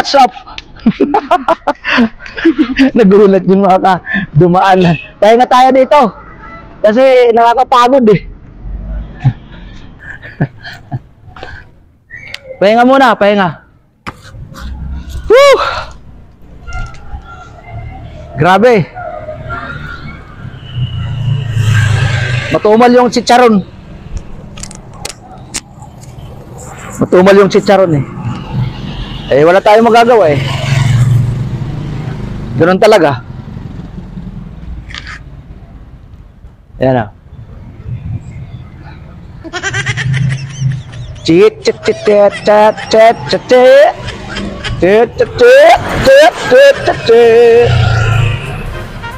what's up? Nagulat yung mga dumaan. Pahinga tayo dito. Kasi nakakapagod eh. Pahinga muna, pahinga. Woo! Grabe. Matumal yung chicharon. Matumal yung chicharon eh. Eh, wala tayong magagawa eh. Ganun talaga. Ayan na. Chit chit chit chit chit chit chit chit chit chit chit chit.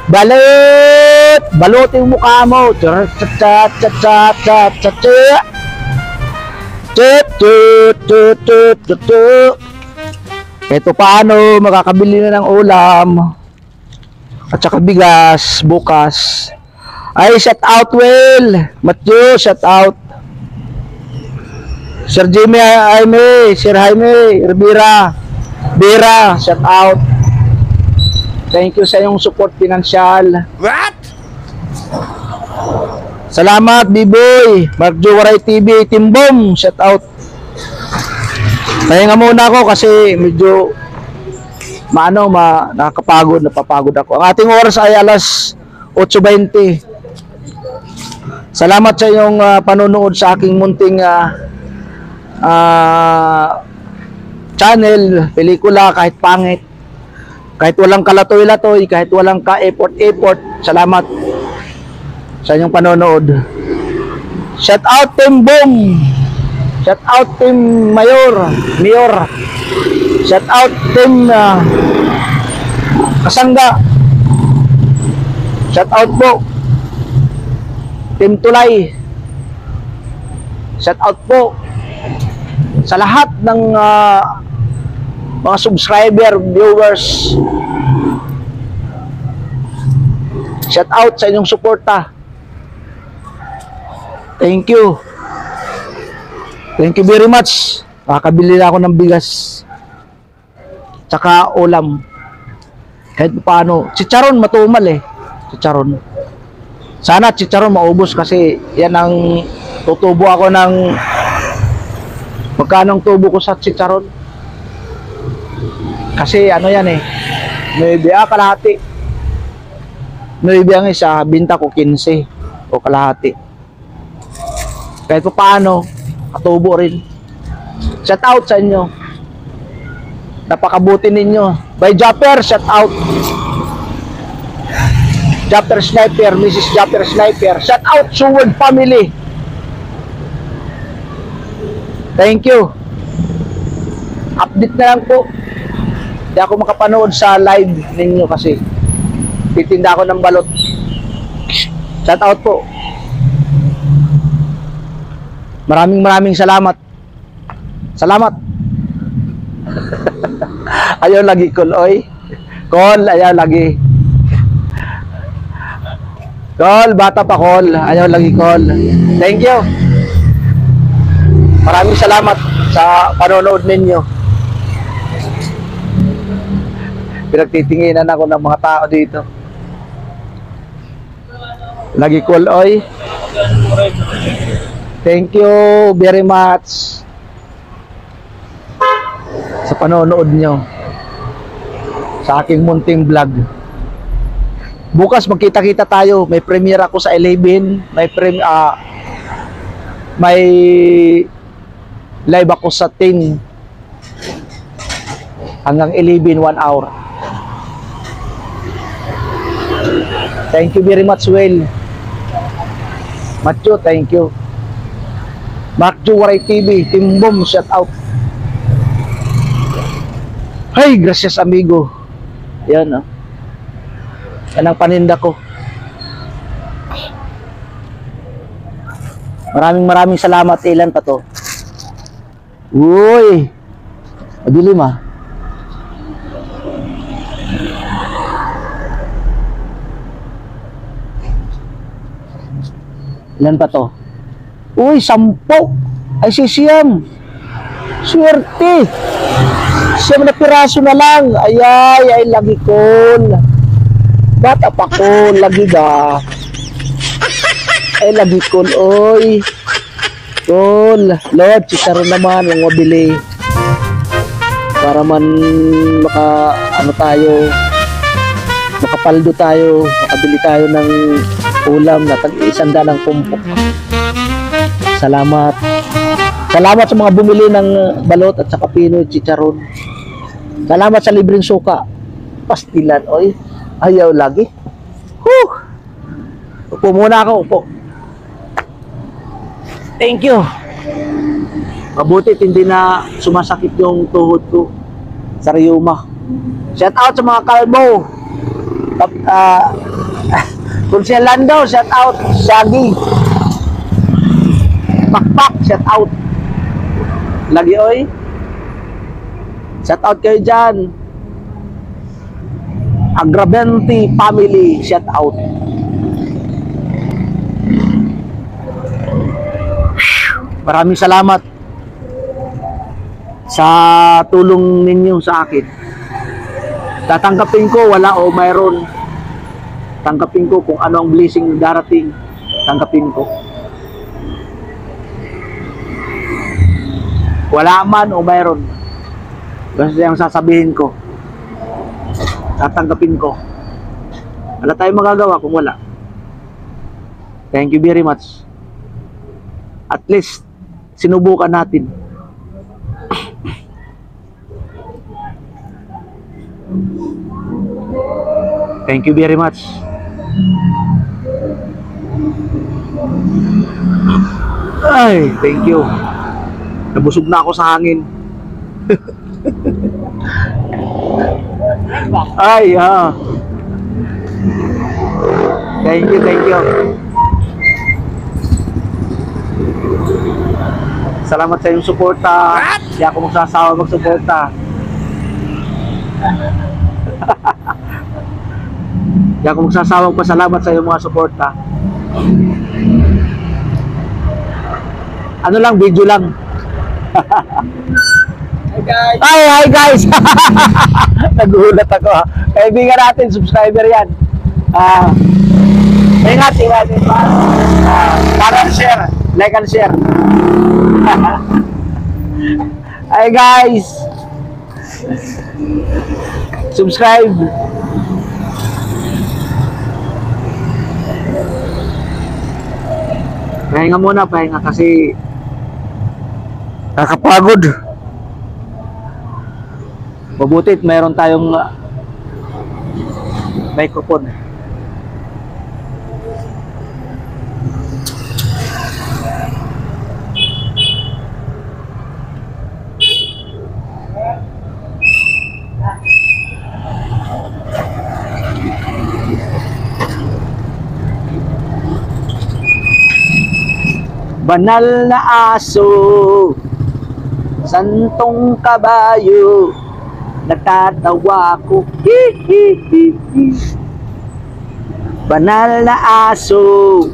Balot! Balot yung mukha mo. Chit chit chit chit chit chit chit. Chit chit chit chit chit chit. Ito paano makakabili na ng ulam at saka bigas bukas. Ay, shout out Will, Matthew, shout out. Sir Jimmy Jaime, Sir Jaime Rivera, Vera, shout out. Thank you sa iyong support financial. What? Salamat B-Boy, Mark Jowaray TV, Timbom, shout out. Pahinga muna ako kasi medyo nakakapagod, napapagod ako. Ang ating oras ay alas 8:20. Salamat sa iyong panonood sa aking munting channel, pelikula, kahit pangit, kahit walang kalatoy-latoy, kahit walang ka-effort. Salamat sa inyong panonood. Shout out Team Boom. Shout out Team Mayor. Shout out Team Kasangga. Shout out po Team Tulay. Shout out po sa lahat ng mga subscriber, viewers. Shout out sa inyong suporta. Thank you. Thank you very much. Makakabili na ako ng bigas. Tsaka ulam. Kahit paano. Chicharon matumal eh. Chicharon. Sana chicharon maubos kasi yan ang tutubo ako ng magkanong tubo ko sa chicharon. Kasi ano yan eh. 9 kalahati. 9 ang isa. Binta ko 15 o kalahati. Kahit paano katubo rin. Shout out sa inyo. Napakabuti ninyo. By Japper, shout out. Japper Sniper, Mrs. Japper Sniper. Shout out Suword family. Thank you. Update na lang po. Hindi ako makapanood sa live ninyo kasi titinda ako ng balot. Shout out po. Maraming salamat. Salamat. Ayaw lagi call, oy. Call, ayaw lagi. Call, bata pa call. Ayaw lagi call. Thank you. Maraming salamat sa panonood ninyo. Pinagtitinginan ako ng mga tao dito. Lagi call, oy. Thank you very much sa panonood nyo sa aking munting vlog. Bukas magkita-kita tayo. May premiere ako sa 11. May live ako sa 10 hanggang 11, 1 hour. Thank you very much, Will. Matthew, thank you. Mark Jowaray TV, Team Boom, shout out. Hey, gracias amigo. Yan, oh. Yan ang paninda ko. Maraming salamat. Ilan pa to? Uy, madilim ah. Ilan pa to? Uy, 10. Ay, sisiyam. Swerte. Siyam na piraso na lang. Ay, lagi kol. Bata pa ko, lagi ga. Ay, lagi kol, oy. Kol, Lord, chicharon naman, ang mabili. Para man makapaldo tayo, makabili tayo ng ulam na tag-100 ng pumpok. Salamat. Salamat sa mga bumili ng balot at saka pinoy, chicharon. Salamat sa libreng suka. Pastilan, oy. Ayaw lagi. Whew! Upo muna ako, upo. Thank you. Mabuti hindi na sumasakit yung tuhod ko sa rheuma. Shout out sa mga kalbo. Kung siya Lando, shout out. Shaggy. Pakpak, shout out. Lagi oy. Shout out kayo dyan. Agraventi family, shout out. Maraming salamat sa tulong ninyo sa akin. Tatanggapin ko wala o mayroon. Tanggapin ko kung ano ang blessing darating. Tanggapin ko. Wala man o mayroon. Basta yung sasabihin ko. Tatanggapin ko. Wala tayong magagawa kung wala. Thank you very much. At least sinubukan natin. Thank you very much. Ay, thank you. Nabusog na ako sa hangin. Ay, ha. Thank you, thank you. Salamat sa iyong suporta. Hindi ako magsasawa magsuporta. Hindi ako magsasawang pasalamat sa iyong mga suporta. Ano lang, video lang. Hi guys! Hi guys! Nagulat ako. Kaibigan natin, subscriber yan. Ingat. Share. Like and share. Hi guys! Subscribe. Pahinga muna, pahinga kasi nakakapagod. Mabutit mayroon tayong microphone. Banal na aso, santong kabayo, natatawa ko. Banal na aso,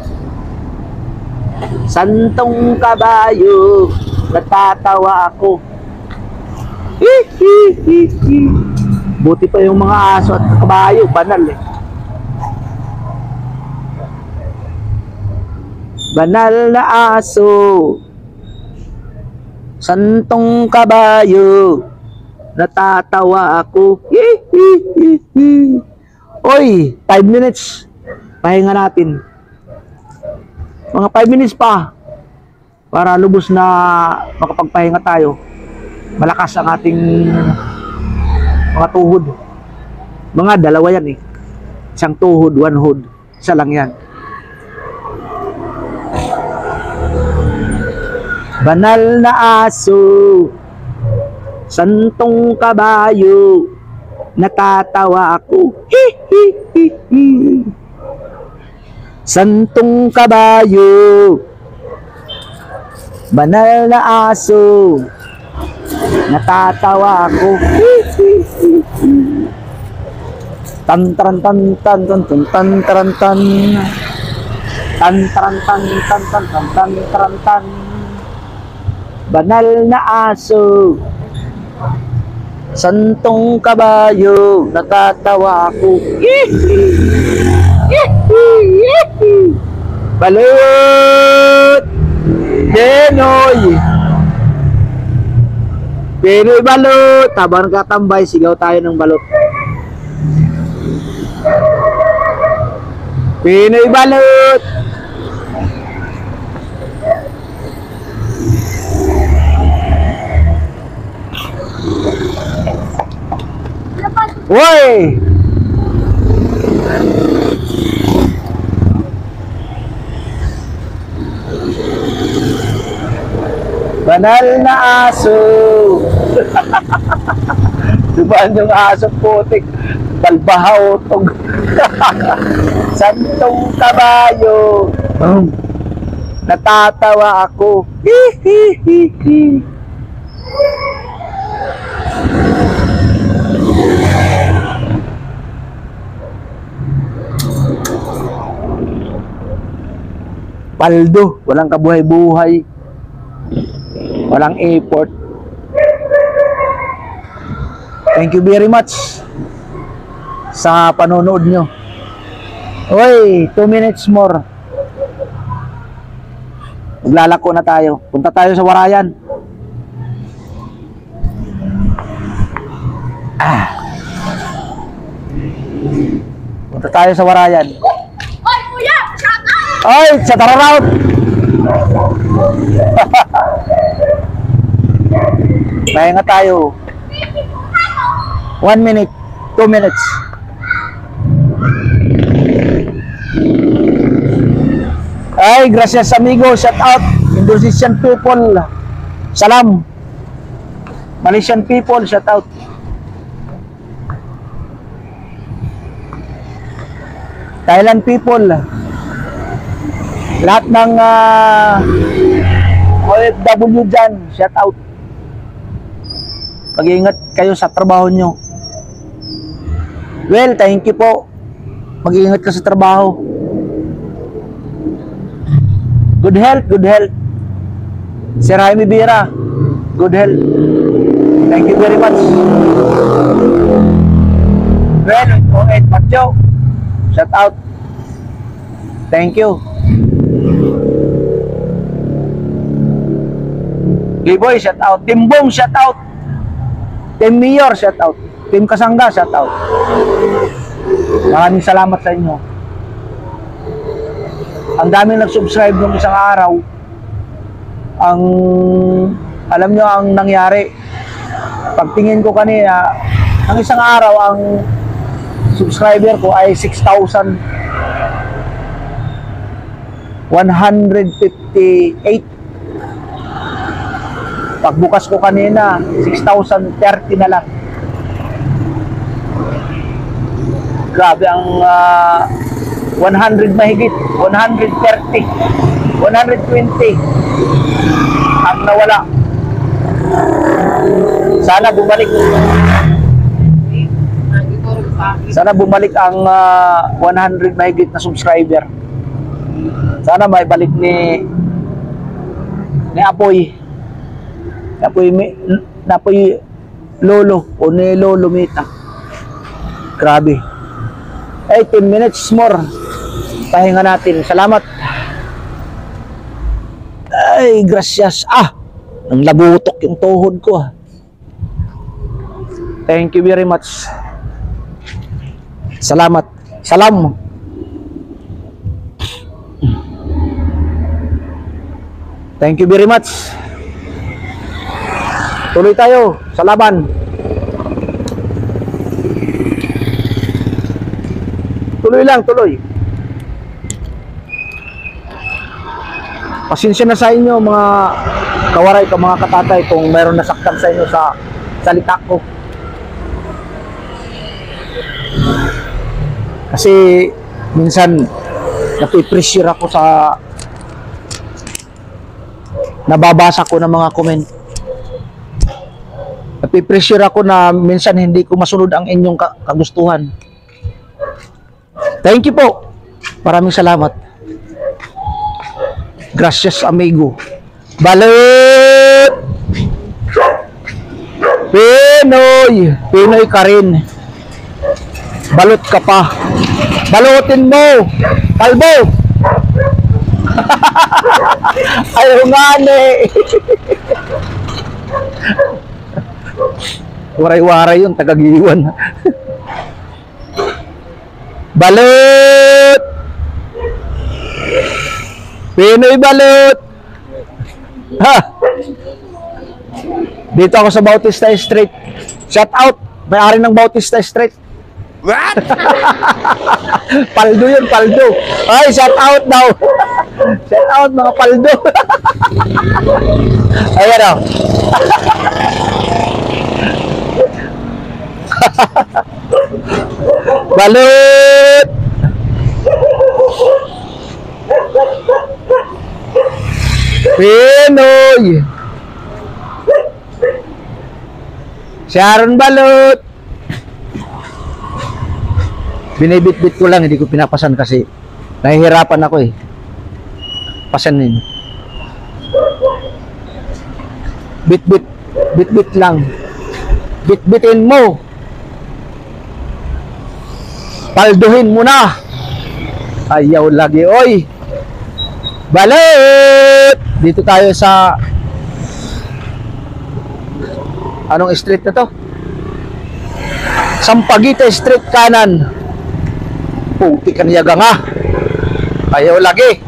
santong kabayo, natatawa ako. Buti pa yung mga aso at kabayo, banal eh. Banal na aso, santong kabayo, natatawa ako. Oy, 5 minutes. Pahinga natin. Mga 5 minutes pa para lubos na makapagpahinga tayo. Malakas ang ating mga tuhod. Mga dalawa yan eh. Isang tuhod, one hood. Isa lang yan. Banal na aso, santong kabayo, natatawa ako. Santong kabayo, banal na aso, natatawa ako. Tan tan tan tan tan tan tan tan tan tan tan tan tan tan tan tan. Banal na aso, Santong kabayo, natatawa ako. Balot! Pinoy! Pinoy balot! Habang katambay, sigaw tayo ng balot. Pinoy balot! Woy! Banal na aso. Dumaan yung aso putik. Balbahaw tog. Santong kabayo. Natatawa ako. Hihihihi. Paldo, walang kabuhay-buhay. Walang effort. Thank you very much sa panonood nyo. Oy, 2 minutes more. Maglalako na tayo. Punta tayo sa Warayan. Punta tayo sa Warayan. Oy, kuya! Shout out! Oy, sa Tararaut! Mahinga tayo. 1 minute, 2 minutes. Ay, gracias amigo, shout out Indonesian people. Salam. Malaysian people, shout out. Thailand people. Lahat ng OFW dyan, shout out. Mag-iingat kayo sa trabaho nyo. Well, thank you po. Mag-iingat ka sa trabaho. Good health, good health. Si Raimi Bira, good health. Thank you very much. Well, OFW Patjo, shout out. Thank you. Liboy, shout out. Timbong, shout out. Team Mayor, shout out. Team Kasangga, shout out. Maraming salamat sa inyo. Ang daming nag-subscribe nung isang araw. Ang alam nyo ang nangyari. Pagtingin ko kanina, ang isang araw ang subscriber ko ay 6,158. Pagbukas ko kanina, 6,030 na lang. Grabe ang 100 mahigit, 130, 120 ang nawala. Sana bumalik. Sana bumalik ang 100 mahigit na subscriber. Sana may balik ni Apoy. Napoy Lolo o ni Lolo Mita. Grabe. 18 minutes more. Pahinga natin. Salamat. Ay, gracias. Ang labutok yung tuhod ko. Thank you very much. Salamat. Salam. Thank you very much. Tuloy tayo sa laban. Tuloy lang, tuloy. Pasensya na sa inyo mga kawaray, mga katatay kung mayroon nasaktan sa inyo sa salita ko. Kasi minsan napipressure ako sa nababasa ko ng mga comment. Napipressure ako na minsan hindi ko masunod ang inyong kagustuhan. Thank you po. Maraming salamat. Gracias amigo. Balot! Pinoy ka rin. Balot ka pa. Balutin mo. Kalbo. Ayaw nga ni. Waray-waray yun, tagagiwan. Balot. Pinoy balot. Ha. Dito ako sa Bautista Street. Shout out. May-ari ng Bautista Street. What? Paldo yun, paldo. Ay, shout out daw. Shout out mga paldo. Ayan o. Balot. Pinoy. Sharon Balot. Binibit-bit ko lang, hindi ko pinapasan kasi nahihirapan ako eh. Pasanin. Bit-bit. Bit-bit lang. Bit-bitin mo. Palduhin mo na. Ayaw lagi, oy. Balot! Dito tayo sa anong street na to? Sampaguita Street kanan. Puti ka niyaga nga. Ayaw lagi.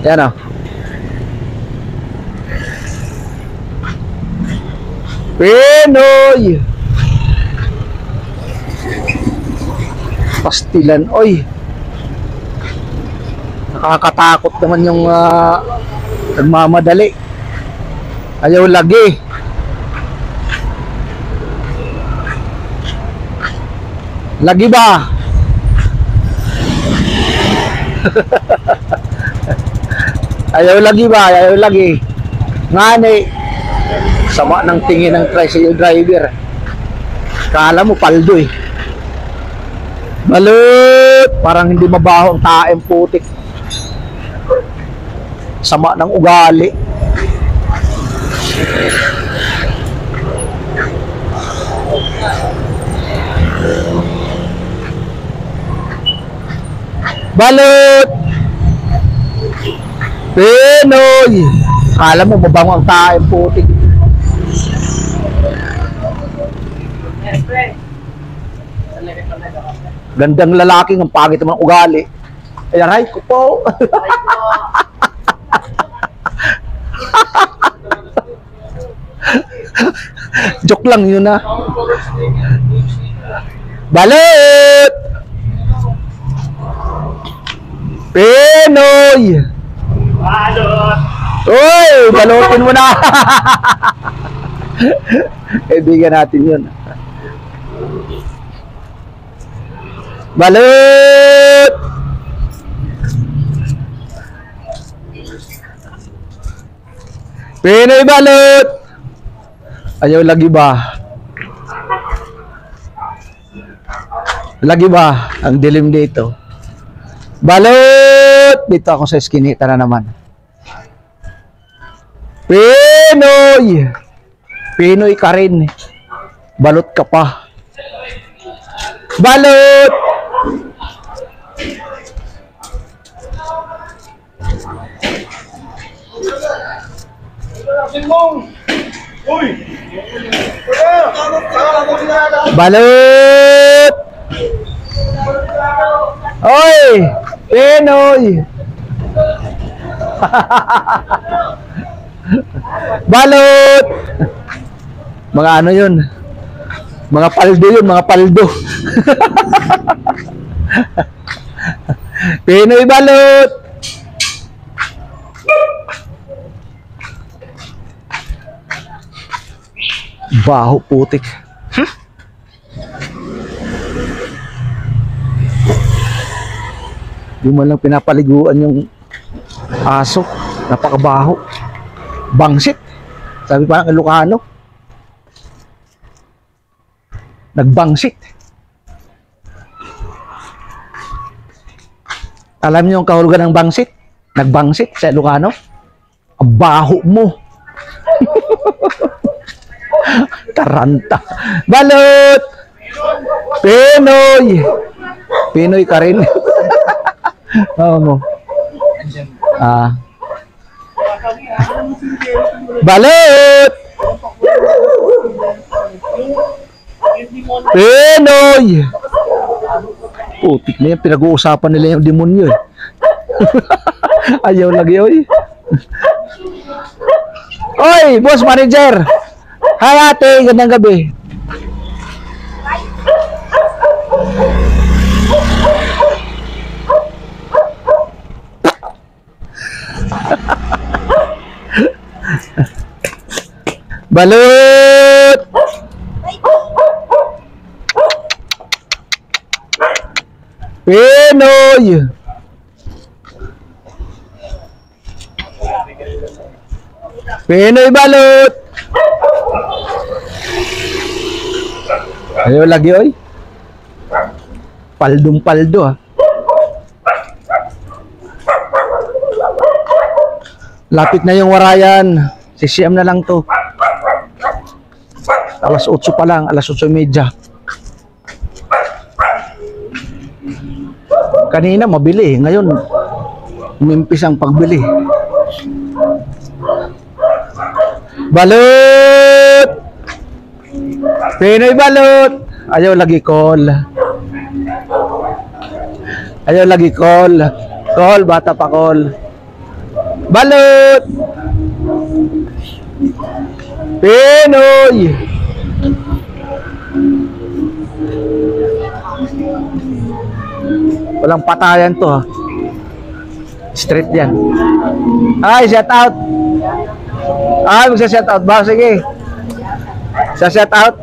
Yan o. Pinoy. Pastilan, oy. Nakakatakot naman yung nagmamadali. Ayaw lagi. Lagi ba? Ayaw lagi ba? Ayaw lagi. Ngani. Sama ng tingin ng tricycle driver. Kala mo paldo eh. Balot! Parang hindi mabaho ang taem putik. Sama ng ugali. Balot! Pinoy! Kala mo mabango ang taem putik. Gandang lalaking ang pangit naman ugali. Ayan, ay ko po. Joke lang yun ah. Balot! Pinoy! Balot! Uy! Balutin mo na! Kaibigan natin yun. Balot! Pinoy balot! Ayaw lagi ba? Lagi ba? Ang dilim dito. Balot! Dito ako sa eskinita na naman. Pinoy! Pinoy ka rin. Balot ka pa. Balot! Balot! Oy! Pinoy! Balot! Mga ano yun? Mga paldo yun, mga paldo. Pinoy balot! Baho putik. Di man lang pinapaliguan yung aso. Napakabaho. Bangsit. Sabi pa ng Ilocano. Nagbangsit. Alam niyo yung kahulugan ng bangsit? Nagbangsit sa Ilocano? Ang baho mo. Taranta. Balot! Pinoy! Pinoy ka rin. Oo mo. Balot! Pinoy! Putik na yan, pinag-uusapan nila yung demonyo eh. Ayaw lagi, oy. Oy, boss manager! Hi ate, gandang gabi. Balut! Pinoy! Pinoy balut! Ayaw lagi, oy. Paldong-paldo, ah. Lapit na yung warayan. Sisiyam na lang to. Alas 8 pa lang, alas 8:30. Kanina mabili, ngayon umimpis ang pagbili. Balut! Pinoy balut! Ayaw lagi call. Ayaw lagi call. Call, bata pa call. Balut! Pinoy! Walang patayan to, ha. Straight yan. Ay, shout out. Ay, magsa-shout out ba? Sige. Sa shout out.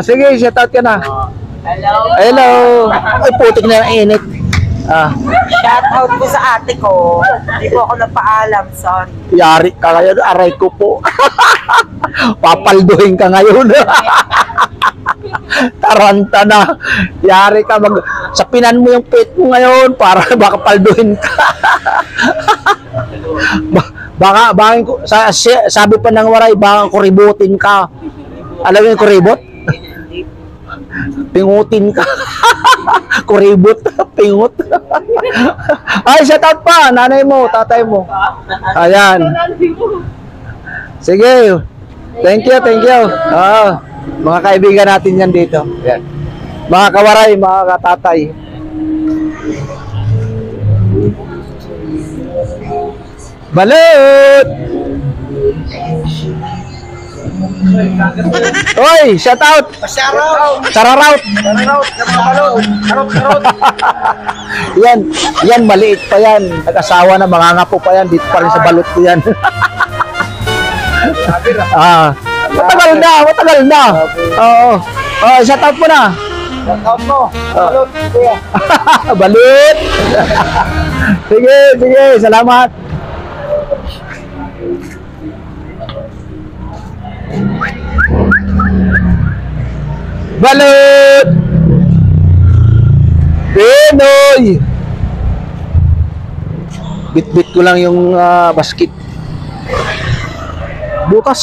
Sige, shout out ka na. Hello. Hello. Ay, putik na yung init. Shout out po sa ate ko. Hindi po ako napaalam, sorry. Yari ka ngayon, aray ko po. Papalduhin ka ngayon. Taranta na. Yari ka, sapinan mo yung pet mo ngayon para baka palduhin ka. baka sabi pa ng waray, baka kuributin ka. Alam mo yung kuribot? Pingutin ka. Kuribot, pingut. Ay, shout out pa, nanay mo, tatay mo. Ayan. Sige. Thank you, thank you. Mga kaibigan natin yan dito. Ayan. Mga kawaray, mga katatay. Balut! Oy, shout out! Sararaut! Yan, maliit pa yan. Nag-asawa na, mangangapo pa yan. Dito pa rin sa balot ko yan. Matagal na. Oo. Shout out mo na. Shout out mo. Balut. Balut. Sige. Salamat. Balut. Pinoy. Bit-bit ko lang yung basket. Butas.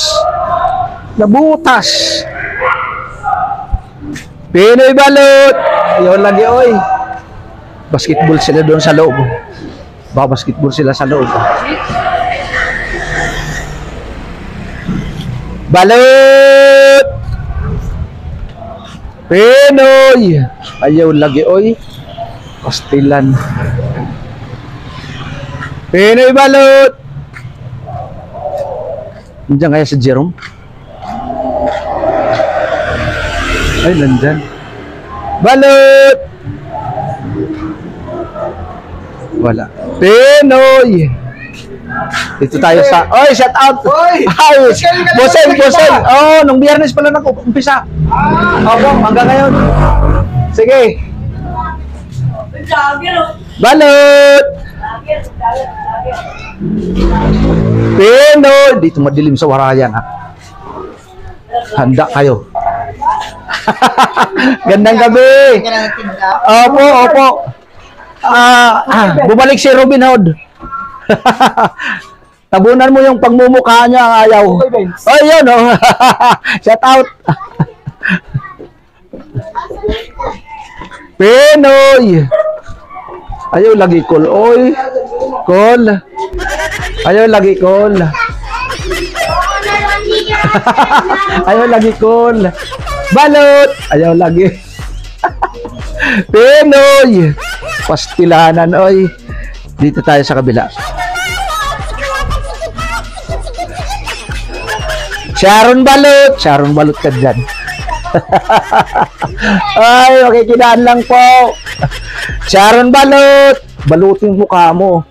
Nabutas. Pinoy balut. Yun lagi, oy. Basketball sila doon sa loob. Baka basketball sila sa loob. Balut. Pinoy. Ayaw lagi, oy. Pastilan. Pinoy balut. Nandiyan kaya si Jerome? Ay, nandyan. Balut! Wala. Pinoy! Dito tayo sa... Oy, shout out! Oy! Boseng! Oh, nung biyernes pala nag-umpisa. Hanggang ngayon. Sige. Balut! Pinoy! Dito madilim sa warayan, ha? Handa kayo. Gandang gabi. Opo. Bumalik si Robin Hood. Tabunan mo yung pagmumukha niya ang ayaw. Oh, yun, oh. Shout out. Pinoy. Ayaw lagi call. Oy. Call. Ayaw lagi call. Ayaw lagi call. Balot. Ayaw lagi. Pinoy. Pastilanan, oy. Dito tayo sa kabila. Sharon Balot. Sharon Balot ka dyan. Ay, makikinaan lang po. Sharon Balot. Balutin mukha mo.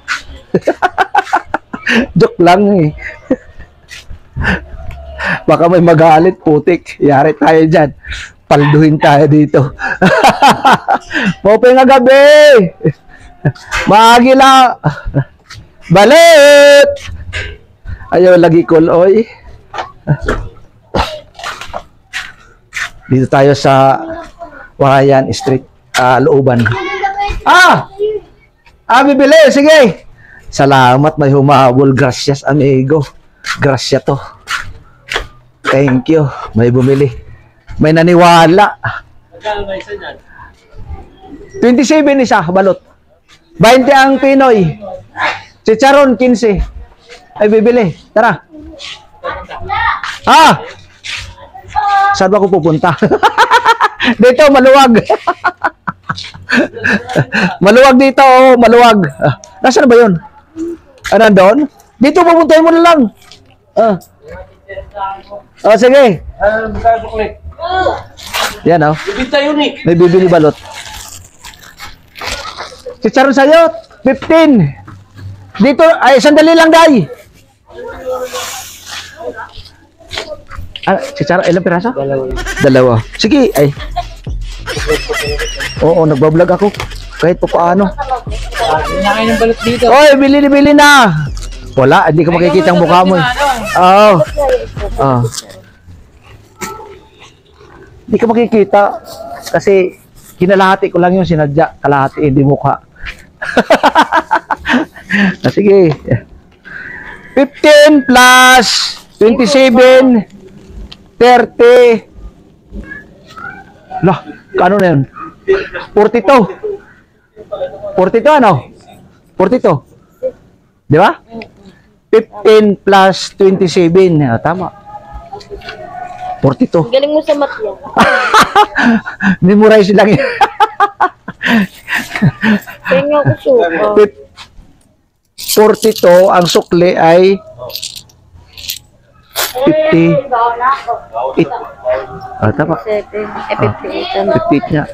Joke lang eh. Baka may magalit, putik. Yari tayo dyan. Palduhin tayo dito. Pope nga gabi. Maagila. Balot. Ayaw lagi call, oy. Dito tayo sa Warayan Street, Looban. Bibili. Sige. Salamat, may humabol. Gracias, amigo. Gracias to. Thank you. May bumili. May naniwala. 27 isa, balot. 20 ang Pinoy. Chicharon, 15. Ay, bibili. Tara. Saan ba ako pupunta? Dito, maluwag. Maluwag dito, oh, maluwag. Nasaan ba yun? Nandun? Dito, pupuntahin mo na lang. Sige. Yan, oh. May bibili balot. Chicharon sa'yo, 15. Dito, ay, sandali lang, day. Chicharon, ilang piraso? Dalawa. Sige, ay. Oo, nagbablog ako. Kahit pa paano. Nakain ng balot dito. Oy, bili na. Wala, hindi ka makikita ang mukha mo. Oo. Hindi ka makikita. Kasi, kinalahati ko lang yung sinadya. Kalahati, hindi mukha. Sige. 15 plus 27 30. Lah, ano na yun? 42. 42 ano? 42. Di ba? 15 plus 27. Tama. 42. Galing mo sa mat yan. Memorize lang yun. Kaya nga ako suka. 42. Ang sukli ay 50. Tama. 58 niya.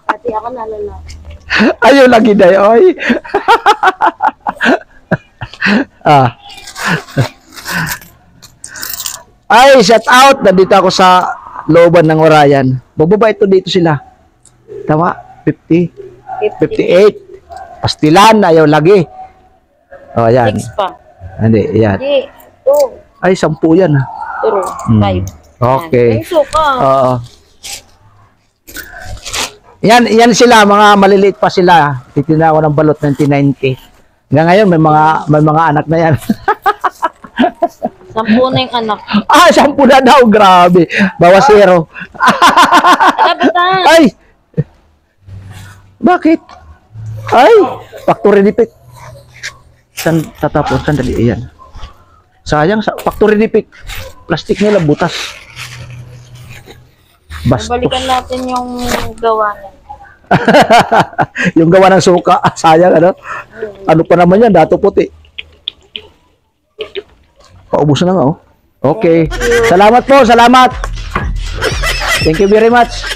Pati ako nalala. Ayaw lagi day, oy. Ay, shout out. Nandito ako sa looban ng Warayan. Bababa ito dito sila. Tama? 50. 58. Pastilan, ayaw lagi. Oh, ayan. 6 pa. Hindi, ayan. Hindi. 2. Ay, 10 yan. 5. Okay. Ay, suka. Oo. Yan sila, mga maliliit pa sila. Titina ako ng balot 1990. Hanggang ngayon, may mga anak na yan. 10 na yung anak. 10 na daw, grabe. Bawas 0. Ay! Bakit? Ay! Factory defect. Saan tatapos? Sandali, ayan. Sayang, factory defect. Plastic nila, butas. Bastos. Balikan natin yung gawa niya. Yung gawa ng suka. Sayang, ano? Ano pa naman yan? Dato puti. Paubos na nga, oh. Okay. Salamat po, salamat. Thank you very much.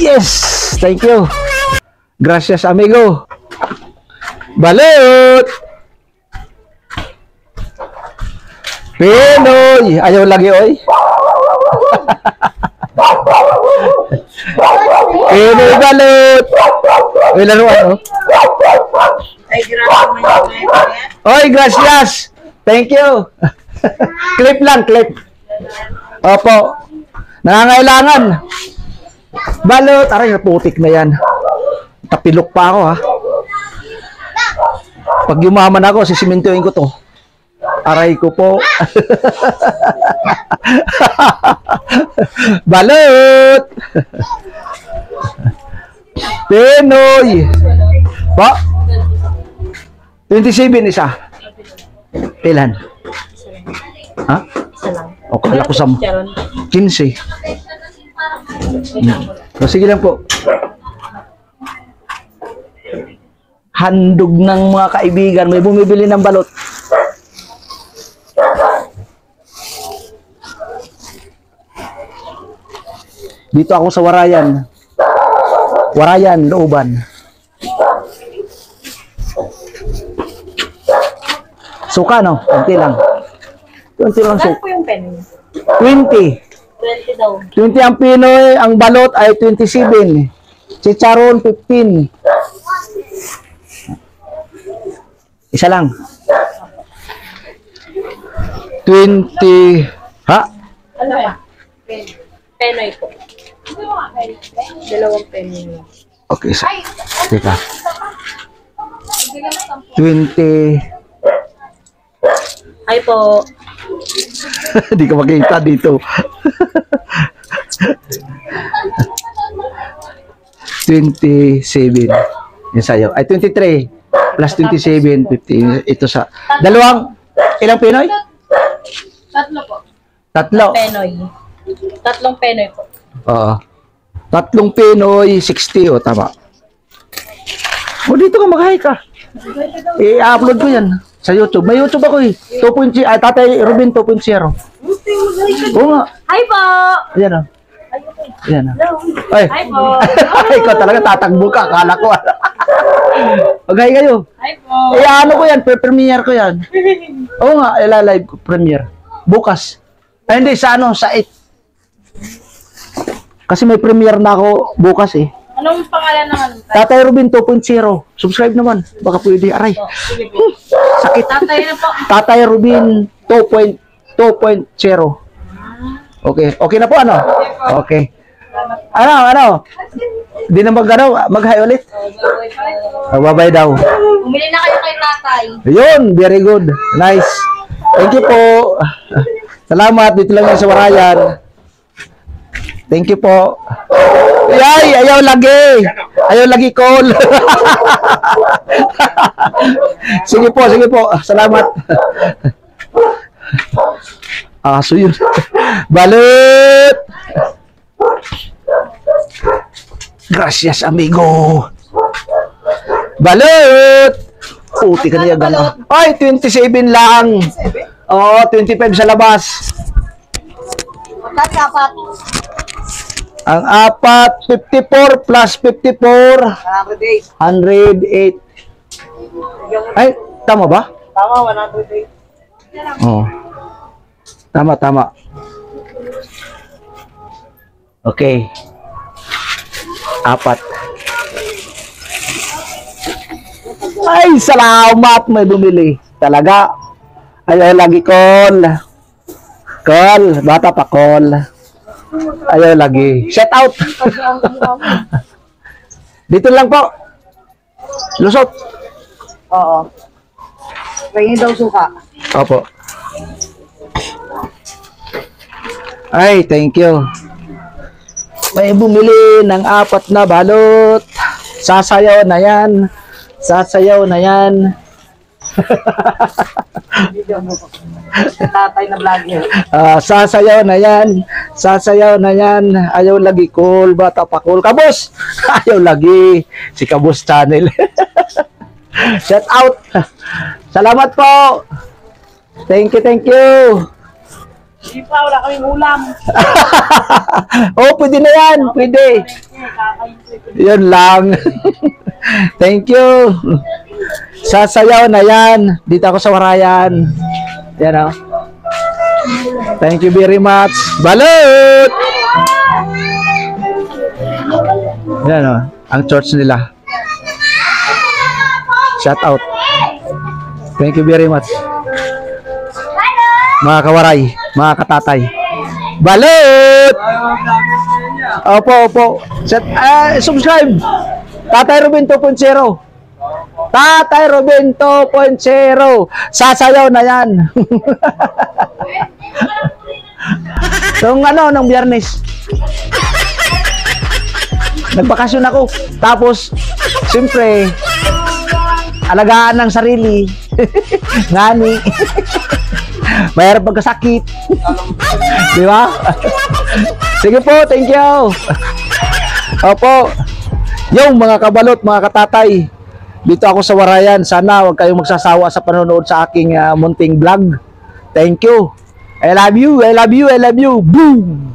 Yes, thank you. Gracias, amigo. Balot. Pinoy. Ayaw lagi, oy. Pinoy balot. Uy, laruan, oh. Ay, grabe naman yung Oy, gracias. Thank you. Clip lang, clip. Opo. Nangangailangan. Balot. Aray, putik na yan. Tapilok pa ako, ha. Pag yumaman ako, sisimentoin ko to. Aray ko po. Balot! Pinoy! Pa? 27 isa. Ilan? Ha? Isa lang. O, kala ko sa 15. So, sige lang po. Handog ng mga kaibigan. May bumibili ng balot. Dito ako sa Warayan. Warayan, Looban. Suka, no? Kunti lang. Kunti lang Saan suka. po yung pen niya? 20. 20 daw. 20 ang Pinoy, ang balot ay 27. Chicharon, 15. Isa lang. 20. Ha? Ano yan? Penoy po. Dalawang penoy. Okay, isa. Teka. 20. Ay po. Hindi ka makita dito. 27. Yung sayo. Ay, 23. Plus 27, 15. Ito sa... Dalawang... Ilang Pinoy? Tatlo po. Tatlo. Penoy. Tatlong penoy po. Oo. Tatlong Pinoy, 60. O, tama. O, dito ka, mag-hi ka. I-upload ko yan sa YouTube. May YouTube ako eh. 2.0. Ay, Tatay Robin 2.0. Oo nga. Hi po! Ayan o. Ayan o. Ay. Hi po! Ikaw talaga tatakbo ka. Akala ko. Mag-hi kayo. Hi po! Eh, ano ko yan? Premiere ko yan. Oo nga, ilalive ko. Premiere. Bukas. Ay, hindi. Sa ano? Sa 8. Kasi may premiere na ako bukas eh. Anong pangalan ng ano? Tatay Robin 2.0. Subscribe naman. Baka pwede. Aray. Sige po. Sakit. Tatay na po. Tatay Robin 2.0. Okay. Okay na po ano? Okay. Ano? Di na mag-hi ulit? Bye-bye daw. Bumili na kayo kay tatay. Ayun, very good. Nice. Thank you po. Salamat. Dito lang yan sa Warayan. Thank you po. Ay, ayaw lagi. Ayaw lagi call. Sige po. Salamat. Aso yun. Balot. Gracias, amigo. Balot. Puti ka niya gano'n. Ay, 27 lang. Oo, 25 sa labas. Magkano apat? Ang apat, 54 plus 54, 108. 108. Ay, tama ba? Tama, 108. Oo. Tama. Okay. Apat. Ay, salamat. May bumili. Talaga. Ayaw lagi call. Call. Bata pa call. Ayaw lagi. Shout out. Dito lang po. Lusot. Oo. Pahingin daw suka. Opo. Ay, thank you. May bumili ng 4 na balot. Sasayaw na yan. Tatay na vlogger. Sasayaw na yan. Ayaw lagi cool. Bata pa cool. Kabos! Ayaw lagi. Si Kabos Channel. Shout out. Salamat po. Thank you. Hindi pa, wala kaming ulam. Oh, pwede na yan. Pwede. Yun lang. Thank you. Sasayaw na yan. Dito ako sa Warayan. Yan o. Thank you very much. Balot! Yan o. Ang church nila. Shout out. Thank you very much. Mga kawaray, mga katatay. Balot! Opo. Subscribe. Tatay Robin 2.0. Tatay Ruben 2.0. Sasayaw na yan. Nung Biyernes. Nagbakasyon ako. Tapos, siyempre, alagaan ng sarili. Ngani. Mayroon pagkasakit. Di ba? Sige po, thank you. Opo. Yung mga kabalot, mga katatay, dito ako sa Warayan. Sana huwag kayong magsasawa sa panonood sa aking munting vlog. Thank you. I love you, I love you, I love you. Boom!